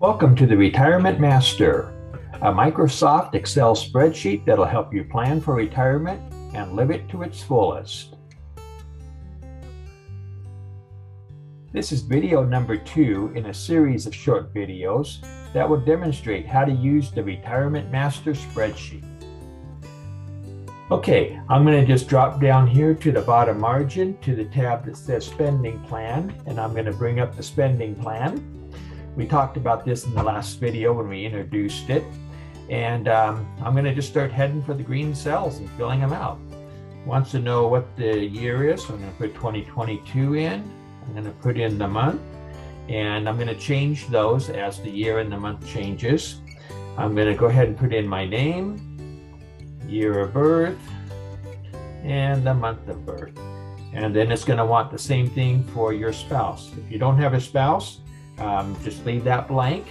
Welcome to the Retirement Master, a Microsoft Excel spreadsheet that'll help you plan for retirement and live it to its fullest. This is video number 2 in a series of short videos that will demonstrate how to use the Retirement Master Spreadsheet. Okay, I'm going to just drop down here to the bottom margin to the tab that says Spending Plan, and I'm going to bring up the spending plan. We talked about this in the last video when we introduced it, and I'm going to just start heading for the green cells and filling them out. Wants to know what the year is, so I'm going to put 2022 in. I'm going to put in the month, and I'm going to change those as the year and the month changes. I'm going to go ahead and put in my name, year of birth, and the month of birth. And then it's going to want the same thing for your spouse. If you don't have a spouse, just leave that blank.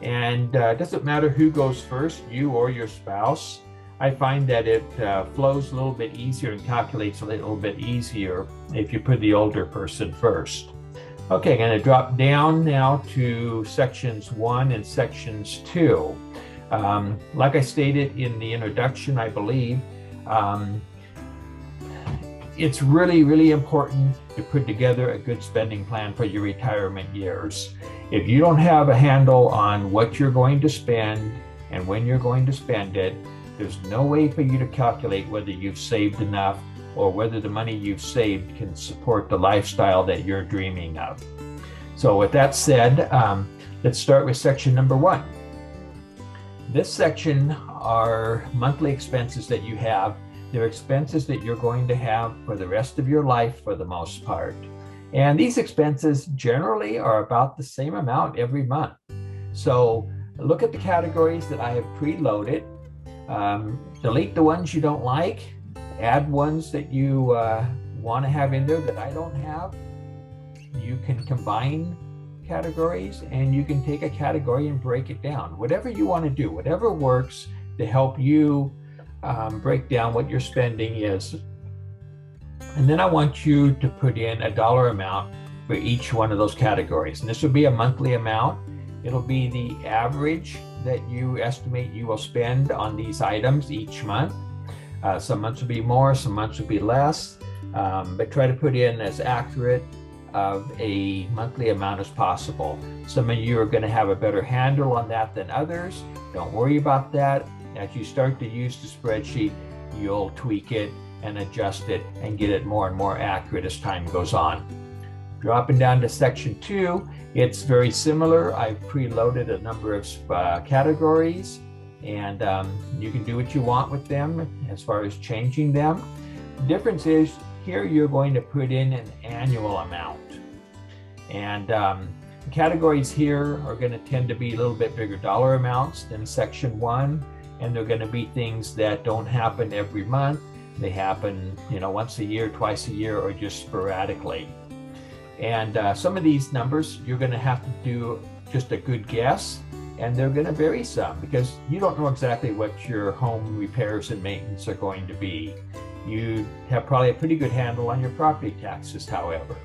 And it doesn't matter who goes first, you or your spouse. I find that it flows a little bit easier and calculates a little bit easier if you put the older person first. Okay, I'm going to drop down now to sections 1 and sections 2. Like I stated in the introduction, I believe, it's really important to put together a good spending plan for your retirement years. If you don't have a handle on what you're going to spend and when you're going to spend it, there's no way for you to calculate whether you've saved enough or whether the money you've saved can support the lifestyle that you're dreaming of. So with that said, let's start with section number 1. This section are monthly expenses that you have. They're expenses that you're going to have for the rest of your life for the most part. And these expenses generally are about the same amount every month. So look at the categories that I have preloaded. Delete the ones you don't like. Add ones that you want to have in there that I don't have. You can combine categories, and you can take a category and break it down. Whatever you want to do, whatever works to help you break down what your spending is. And then I want you to put in a dollar amount for each one of those categories. And this will be a monthly amount. It'll be the average that you estimate you will spend on these items each month. Some months will be more, some months will be less, but try to put in as accurate of a monthly amount as possible. Some of you are going to have a better handle on that than others. Don't worry about that. As you start to use the spreadsheet, you'll tweak it and adjust it and get it more and more accurate as time goes on. Dropping down to section 2, it's very similar. I've preloaded a number of categories, and you can do what you want with them as far as changing them. The difference is here you're going to put in an annual amount. And categories here are going to tend to be a little bit bigger dollar amounts than section 1. And they're going to be things that don't happen every month. They happen, once a year, twice a year, or just sporadically. And some of these numbers, you're going to have to do just a good guess, and they're going to vary some because you don't know exactly what your home repairs and maintenance are going to be. You have probably a pretty good handle on your property taxes, however.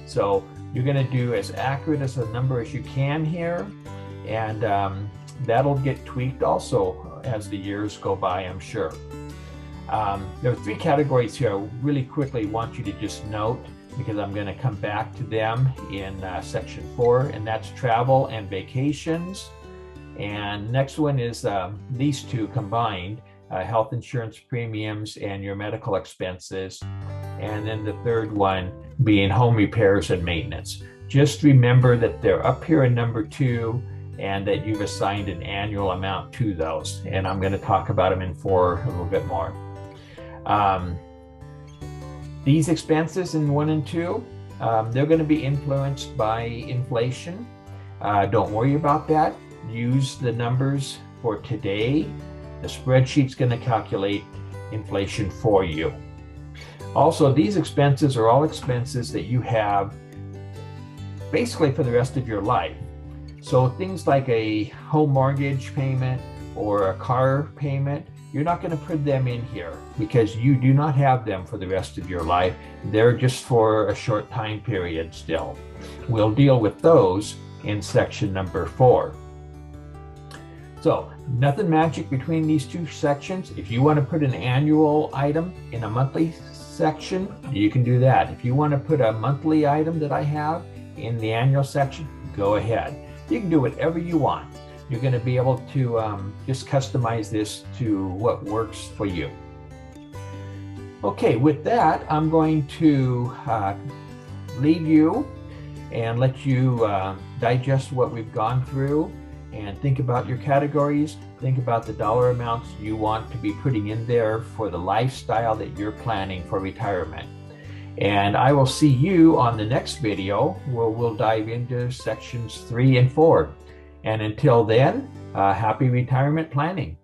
So you're going to do as accurate as a number as you can here, and that'll get tweaked also as the years go by, I'm sure. There are 3 categories here I really quickly want you to just note because I'm going to come back to them in section 4, and that's travel and vacations. And next one is these 2 combined, health insurance premiums and your medical expenses. And then the third one being home repairs and maintenance. Just remember that they're up here in number 2, and that you've assigned an annual amount to those. And I'm going to talk about them in 4 a little bit more. These expenses in 1 and 2, they're going to be influenced by inflation. Don't worry about that. Use the numbers for today. The spreadsheet's going to calculate inflation for you. Also, these expenses are all expenses that you have basically for the rest of your life. So things like a home mortgage payment or a car payment, you're not going to put them in here because you do not have them for the rest of your life. They're just for a short time period still. We'll deal with those in section number 4. So nothing magic between these two sections. If you want to put an annual item in a monthly section, you can do that. If you want to put a monthly item that I have in the annual section, go ahead. You can do whatever you want. You're going to be able to just customize this to what works for you. Okay, with that, I'm going to leave you and let you digest what we've gone through and think about your categories, think about the dollar amounts you want to be putting in there for the lifestyle that you're planning for retirement. And I will see you on the next video where we'll dive into sections 3 and 4. And until then, happy retirement planning.